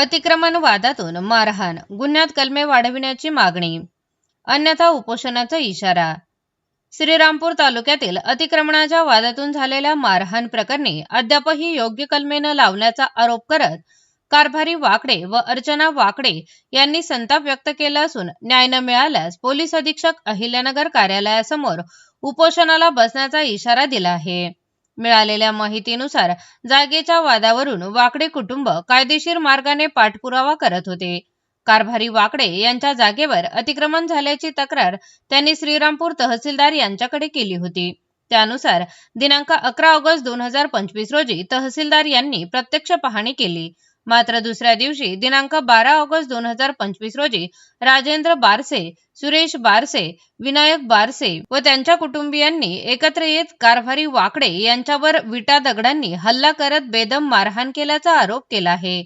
अतिक्रमण वादातून मारहाण, गुन्ह्यात कलमे वाढविण्याची मागणी, अन्यथा उपोषणाचा इशारा। श्रीरामपूर तालुक्यातील अतिक्रमणाच्या वादातून झालेल्या मारहाण प्रकरणी अद्यापही योग्य कलमे न लावण्याचा आरोप करत कारभारी वाकडे व अर्चना वाकडे यांनी संताप व्यक्त केला असून न्याय न मिळाल्यास पोलीस अधीक्षक अहिल्यानगर कार्यालयासमोर उपोषणाला बसण्याचा इशारा दिला आहे। मिळालेल्या माहितीनुसार जागेच्या वादावरून वाकडे कुटुंब कायदेशीर मार्गाने पाठपुरावा करत होते। कारभारी वाकडे यांच्या जागेवर अतिक्रमण झाल्याची तक्रार त्यांनी श्रीरामपूर तहसीलदार यांच्याकडे केली होती। त्यानुसार दिनांक 11 ऑगस्ट 2025 रोजी तहसीलदार यांनी प्रत्यक्ष पाहणी केली। मात्र दुसऱ्या दिवशी दिनांक 12 ऑगस्ट 2025 रोजी राजेंद्र बारसे, सुरेश बारसे, विनायक बारसे व त्यांच्या कुटुंबियांनी एकत्र येत कारभारी वाकडे यांच्यावर विटा दगडांनी हल्ला करत बेदम मारहाण केल्याचा आरोप केला आहे।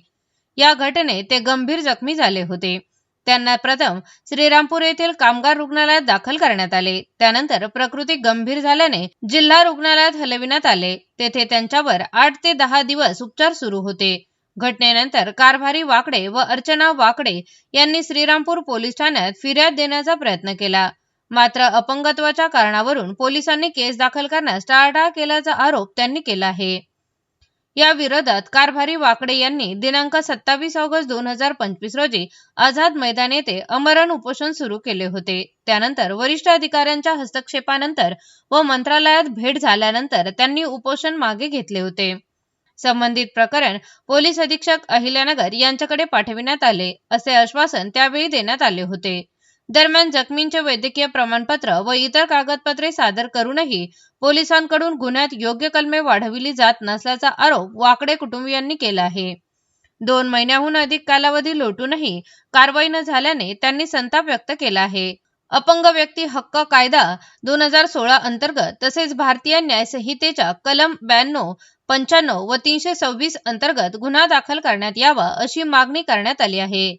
या घटनेत ते गंभीर जखमी झाले होते। त्यांना प्रथम श्रीरामपूर येथील कामगार रुग्णालयात दाखल करण्यात आले। त्यानंतर प्रकृती गंभीर झाल्याने जिल्हा रुग्णालयात हलविण्यात आले। तेथे त्यांच्यावर 8 ते 10 दिवस उपचार सुरू होते। घटनेनंतर कारभारी वाकडे व अर्चना वाकडे यांनी श्रीरामपूर पोलीस ठाण्यात फिर्याद देण्याचा प्रयत्न केला। मात्र अपंगत्वाच्या कारणावरून पोलिसांनी केस दाखल करण्यास टाळाटाळ केल्याचा आरोप त्यांनी केला आहे। या विरोधात कारभारी वाकडे यांनी दिनांक 27 ऑगस्ट 2025 रोजी आझाद मैदान येथे आमरण उपोषण सुरू केले होते। त्यानंतर वरिष्ठ अधिकाऱ्यांच्या हस्तक्षेपानंतर व मंत्रालयात भेट झाल्यानंतर त्यांनी उपोषण मागे घेतले होते। संबंधित प्रकरण पोलीस अधीक्षक अहिल्यानगर यांच्याकडे पाठविण्यात आले असे आश्वासन त्यावेळी देण्यात आले होते। दरम्यान जखमींचे वैद्यकीय प्रमाणपत्र व इतर कागदपत्रे सादर करूनही पोलिसांकडून गुन्ह्यात योग्य कलमे वाढविली जात नसल्याचा आरोप वाकडे कुटुंबियांनी केला आहे। 2 महिन्याहून अधिक कालावधी लोटूनही कारवाई न झाल्याने त्यांनी संताप व्यक्त केला आहे। अपंग व्यक्ती हक्क कायदा 2016 अंतर्गत तसेच भारतीय न्याय संहितेच्या कलम 92, 95 व 326 अंतर्गत गुन्हा दाखल करण्यात यावा अशी मागणी करण्यात आली आहे।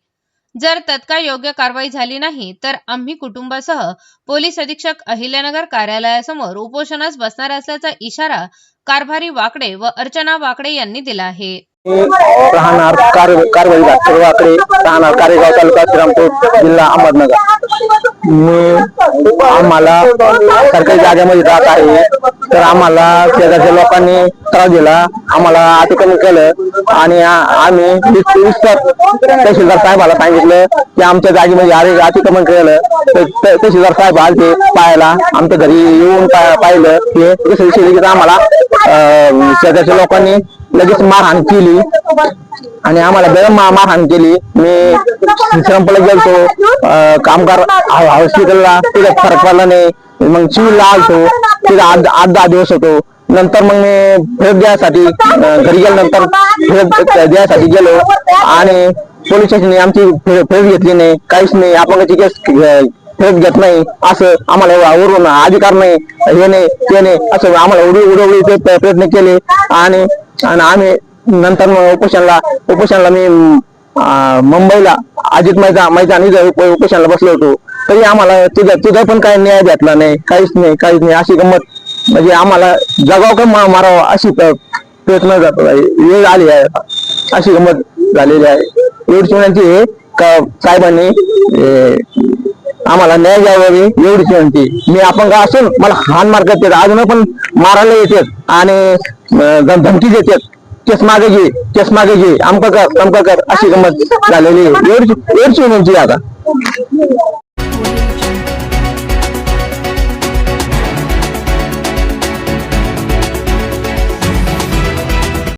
जर तत्काळ योग्य कारवाई झाली नाही तर आम्ही कुटुंबासह पोलीस अधीक्षक अहिल्यानगर कार्यालयासमोर उपोषणास बसणार असल्याचा इशारा कारभारी वाकडे व अर्चना वाकडे यांनी दिला आहे। राहणार कारभारी वाकडे, राहणार कारेगाव तालुका श्रीरामपूर जिल्हा अहमदनगर। आम्हाला सरकारी जागेमध्ये जात आहे तर आम्हाला शेजारच्या लोकांनी त्रास दिला, आम्हाला अतिक्रमण केलं आणि आम्ही तहसीलदार साहेबाला सांगितलं की आमच्या जागेमध्ये अतिक्रमण केलं। तहसीलदार साहेब आले पाहायला, आमच्या घरी येऊन पाहिलं की दुसऱ्या दिवशी आम्हाला शेजारच्या लोकांनी लगेच मारहाण केली आणि आम्हाला बेदम मारहाण केली। मी श्रीरामपूरला गेलतो कामगार हॉस्पिटलला, तिथे फरक पडला नाही। मग सिव्हिलला आलतो, तिथे 8-10 दिवस होतो। नंतर मग मी फेर द्यायसाठी घरी गेल्यानंतर फेर द्यायसाठी गेलो आणि पोलीस स्टेशनने आमची फेर घेतली नाही, काहीच नाही। अपंगाची केस फेर घेत नाही असं आम्हाला वरून अधिकार नाही, हे नाही ते नाही असं आम्हाला उडवडीचे प्रयत्न केले आणि आम्ही नंतर उपोषणाला मी मुंबईला अजित मैदान इथं उपोषणाला बसलो होतो। तरी आम्हाला तिथं पण काही न्याय भेटला नाही, काहीच नाही। अशी गंमत म्हणजे आम्हाला जगाव का मारावं अशी प्रयत्न जातो वेळ आली आहे, अशी गंमत झालेली आहे। एवढीच विनंती आहे का साहेबांनी आम्हाला न्याय द्यावा, एवढीच विनंती। मी अपंग असून मला हान मार करतात, अजून पण मारायला येतात आणि धमकी देतात, केस मागे घे, अमक कर अशी गंमत झालेली आहे। एवढीच विनंती आता।